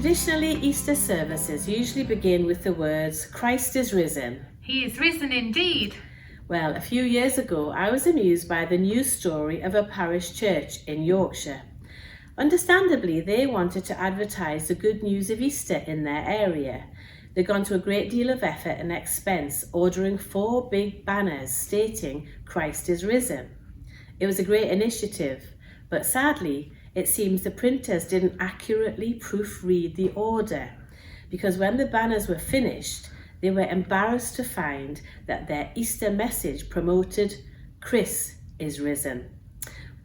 Traditionally, Easter services usually begin with the words, "Christ is risen." He is risen indeed. Well, a few years ago, I was amused by the news story of a parish church in Yorkshire. Understandably, they wanted to advertise the good news of Easter in their area. They'd gone to a great deal of effort and expense ordering 4 big banners stating, "Christ is risen." It was a great initiative, but sadly, it seems the printers didn't accurately proofread the order, because when the banners were finished, they were embarrassed to find that their Easter message promoted, "Chris is risen."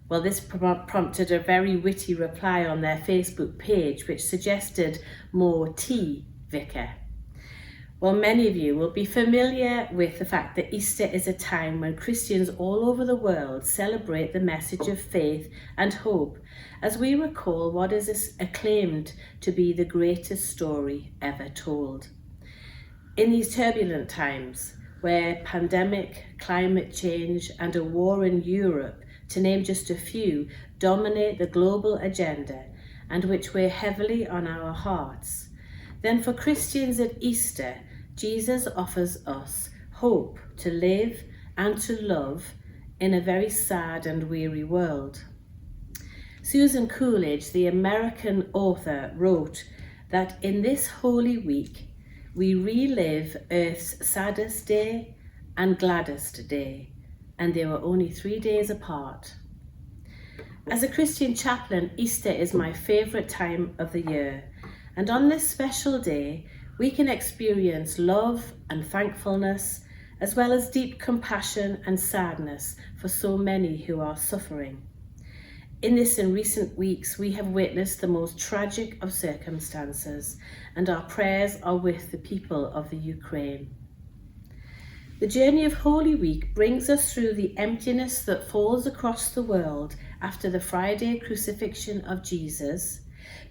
Well, this prompted a very witty reply on their Facebook page, which suggested more tea, Vicar. Well, many of you will be familiar with the fact that Easter is a time when Christians all over the world celebrate the message of faith and hope as we recall what is acclaimed to be the greatest story ever told. In these turbulent times, where pandemic, climate change and a war in Europe, to name just a few, dominate the global agenda and which weigh heavily on our hearts, then for Christians at Easter, Jesus offers us hope to live and to love in a very sad and weary world. Susan Coolidge, the American author, wrote that in this Holy Week, we relive Earth's saddest day and gladdest day, and they were only 3 days apart. As a Christian chaplain, Easter is my favourite time of the year, and on this special day, we can experience love and thankfulness, as well as deep compassion and sadness for so many who are suffering. In this and recent weeks, we have witnessed the most tragic of circumstances, and our prayers are with the people of the Ukraine. The journey of Holy Week brings us through the emptiness that falls across the world after the Friday crucifixion of Jesus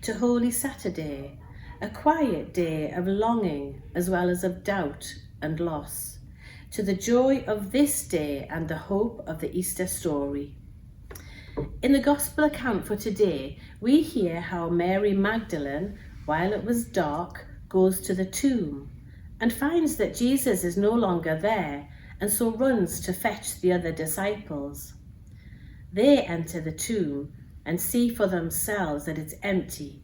to Holy Saturday, a quiet day of longing as well as of doubt and loss, to the joy of this day and the hope of the Easter story. In the Gospel account for today, we hear how Mary Magdalene, while it was dark, goes to the tomb and finds that Jesus is no longer there, and so runs to fetch the other disciples. They enter the tomb and see for themselves that it's empty,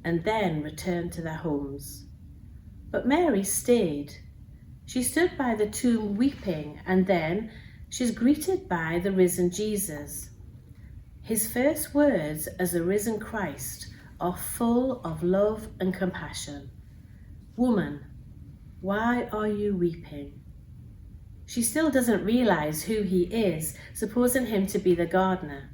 and then return to their homes. But Mary stayed. She stood by the tomb weeping, and then she's greeted by the risen Jesus. His first words as the risen Christ are full of love and compassion. "Woman, why are you weeping?" She still doesn't realize who he is, supposing him to be the gardener.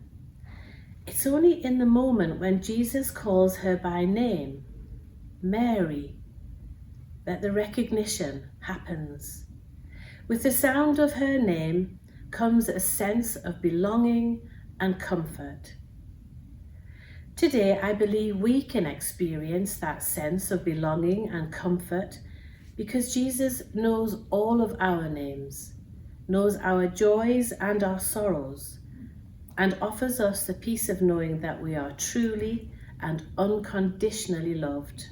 It's only in the moment when Jesus calls her by name, Mary, that the recognition happens. With the sound of her name comes a sense of belonging and comfort. Today, I believe we can experience that sense of belonging and comfort because Jesus knows all of our names, knows our joys and our sorrows, and offers us the peace of knowing that we are truly and unconditionally loved.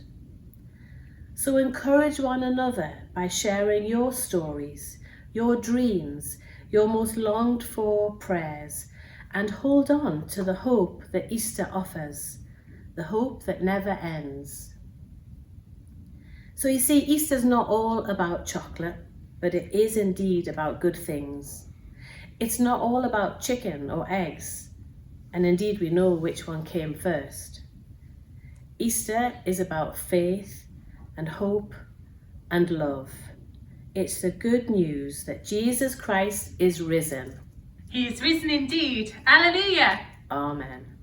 So encourage one another by sharing your stories, your dreams, your most longed for prayers, and hold on to the hope that Easter offers, the hope that never ends. So you see, Easter's not all about chocolate, but it is indeed about good things. It's not all about chicken or eggs, and indeed we know which one came first. Easter is about faith and hope and love. It's the good news that Jesus Christ is risen. He is risen indeed. Alleluia. Amen.